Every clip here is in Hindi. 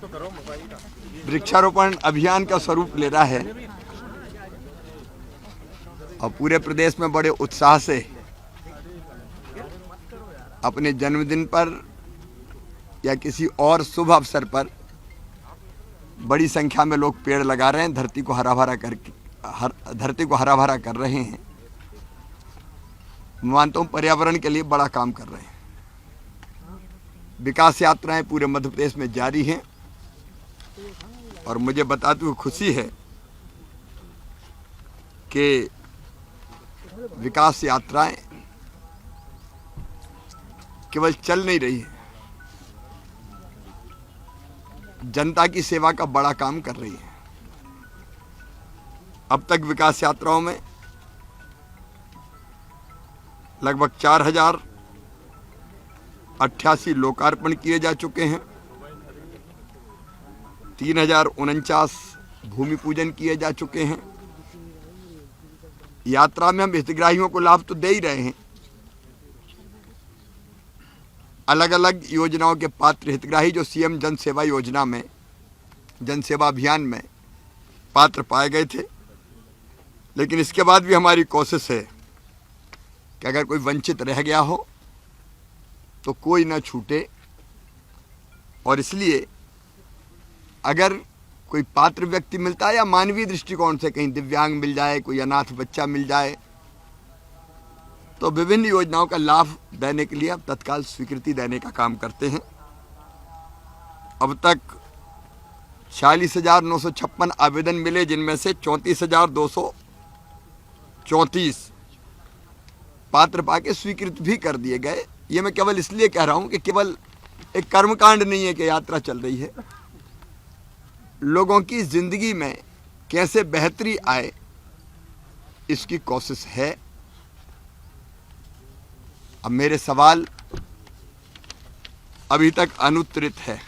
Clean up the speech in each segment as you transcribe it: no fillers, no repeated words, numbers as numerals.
वृक्षारोपण अभियान का स्वरूप ले रहा है और पूरे प्रदेश में बड़े उत्साह से अपने जन्मदिन पर या किसी और शुभ अवसर पर बड़ी संख्या में लोग पेड़ लगा रहे हैं, धरती को हरा भरा कर रहे हैं। मैं मानता हूं पर्यावरण के लिए बड़ा काम कर रहे हैं। विकास यात्राएं पूरे मध्य प्रदेश में जारी हैं और मुझे बताते हुए खुशी है कि विकास यात्राएं केवल चल नहीं रही है, जनता की सेवा का बड़ा काम कर रही है। अब तक विकास यात्राओं में लगभग 4088 लोकार्पण किए जा चुके हैं, 3049 भूमि पूजन किए जा चुके हैं। यात्रा में हम हितग्राहियों को लाभ तो दे ही रहे हैं। अलग अलग योजनाओं के पात्र हितग्राही जो सीएम जन सेवा योजना में, जन सेवा अभियान में पात्र पाए गए थे, लेकिन इसके बाद भी हमारी कोशिश है कि अगर कोई वंचित रह गया हो तो कोई ना छूटे। और इसलिए अगर कोई पात्र व्यक्ति मिलता है या मानवीय दृष्टिकोण से कहीं दिव्यांग मिल जाए, कोई अनाथ बच्चा मिल जाए, तो विभिन्न योजनाओं का लाभ देने के लिए अब तत्काल स्वीकृति देने का काम करते हैं। अब तक 46,956 आवेदन मिले, जिनमें से 34,234 पात्र पाके स्वीकृत भी कर दिए गए। ये मैं केवल इसलिए कह रहा हूं कि केवल एक कर्मकांड नहीं है कि यात्रा चल रही है, लोगों की जिंदगी में कैसे बेहतरी आए इसकी कोशिश है। अब मेरे सवाल अभी तक अनुत्तरित है।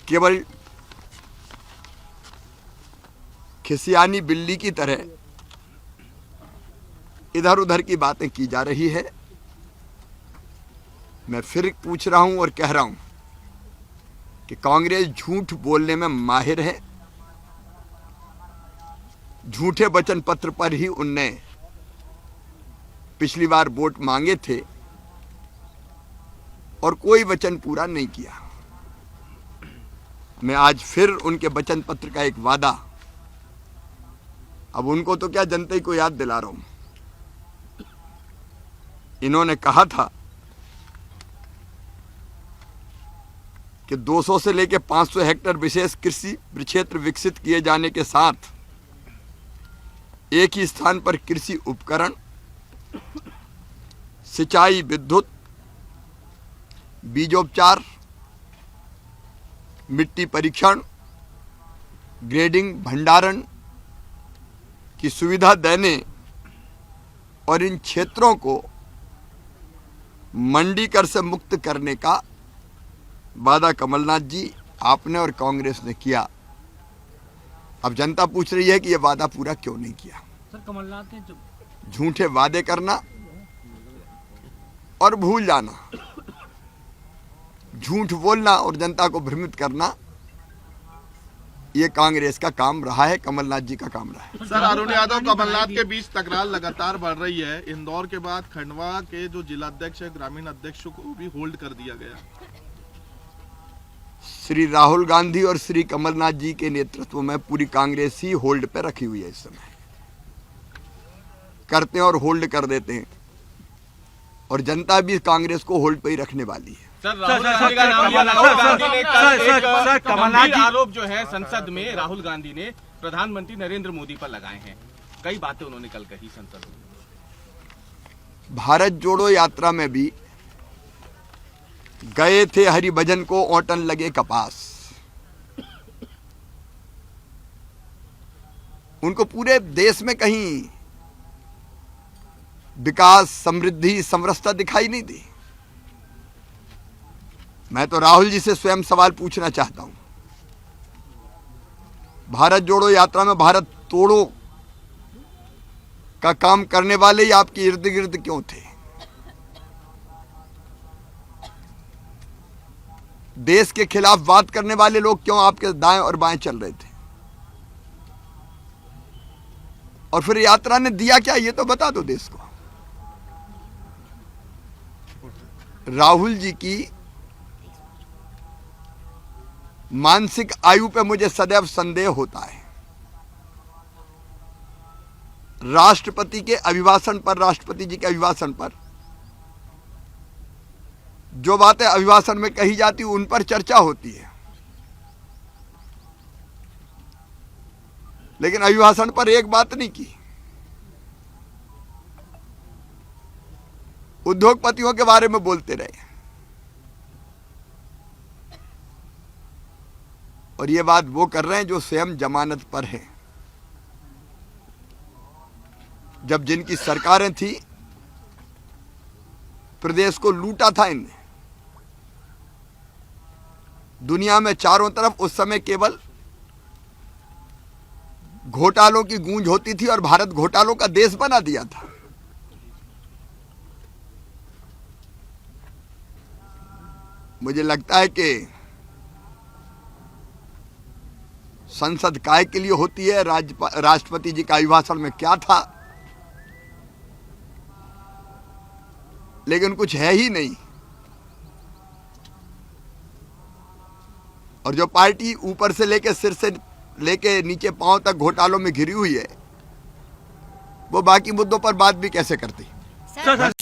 केवल खिसियानी बिल्ली की तरह इधर उधर की बातें की जा रही है। मैं फिर पूछ रहा हूं और कह रहा हूं कि कांग्रेस झूठ बोलने में माहिर है। झूठे वचन पत्र पर ही उनने पिछली बार वोट मांगे थे और कोई वचन पूरा नहीं किया। मैं आज फिर उनके वचन पत्र का एक वादा, अब उनको तो क्या जनता ही को याद दिला रहा हूं। इन्होंने कहा था कि 200 से लेकर 500 हेक्टेयर विशेष कृषि क्षेत्र विकसित किए जाने के साथ एक ही स्थान पर कृषि उपकरण, सिंचाई, विद्युत, बीजोपचार, मिट्टी परीक्षण, ग्रेडिंग, भंडारण की सुविधा देने और इन क्षेत्रों को मंडी कर से मुक्त करने का वादा कमलनाथ जी, आपने और कांग्रेस ने किया। अब जनता पूछ रही है कि यह वादा पूरा क्यों नहीं किया। सर, कमलनाथ ने झूठे वादे करना और भूल जाना, झूठ बोलना और जनता को भ्रमित करना, ये कांग्रेस का काम रहा है, कमलनाथ जी का काम रहा है। सर, अरुण यादव कमलनाथ के बीच तकरार लगातार बढ़ रही है। इंदौर के बाद खंडवा के जो जिला अध्यक्ष है, ग्रामीण अध्यक्ष को भी होल्ड कर दिया गया। श्री राहुल गांधी और श्री कमलनाथ जी के नेतृत्व में पूरी कांग्रेस ही होल्ड पे रखी हुई है। इस समय करते हैं और होल्ड कर देते हैं, और जनता भी कांग्रेस को होल्ड पे ही रखने वाली है। सर, राहुल गांधी का नाम लिया। राहुल गांधी ने कल एक गंभीर आरोप जो है संसद में राहुल गांधी ने प्रधानमंत्री नरेंद्र मोदी पर लगाए हैं। कई बातें उन्होंने कल कही संसद में। भारत जोड़ो यात्रा में भी गए थे हरिभजन को ओटन लगे कपास। उनको पूरे देश में कहीं विकास, समृद्धि, समरसता दिखाई नहीं दी। मैं तो राहुल जी से स्वयं सवाल पूछना चाहता हूं, भारत जोड़ो यात्रा में भारत तोड़ो का काम करने वाले ही आपके इर्द गिर्द क्यों थे? देश के खिलाफ बात करने वाले लोग क्यों आपके दाएं और बाएं चल रहे थे? और फिर यात्रा ने दिया क्या, ये तो बता दो देश को। राहुल जी की मानसिक आयु पे मुझे सदैव संदेह होता है। राष्ट्रपति के अभिभाषण पर, राष्ट्रपति जी के अभिभाषण पर जो बातें अभिभाषण में कही जाती उन पर चर्चा होती है, लेकिन अभिभाषण पर एक बात नहीं की। उद्योगपतियों के बारे में बोलते रहे, और ये बात वो कर रहे हैं जो स्वयं जमानत पर है। जब जिनकी सरकारें थी, प्रदेश को लूटा था इनने। दुनिया में चारों तरफ उस समय केवल घोटालों की गूंज होती थी और भारत घोटालों का देश बना दिया था। मुझे लगता है कि संसद काय के लिए होती है, राष्ट्रपति जी का अभिभाषण में क्या था, लेकिन कुछ है ही नहीं। और जो पार्टी ऊपर से लेके सिर से लेके नीचे पांव तक घोटालों में घिरी हुई है, वो बाकी मुद्दों पर बात भी कैसे करती? सर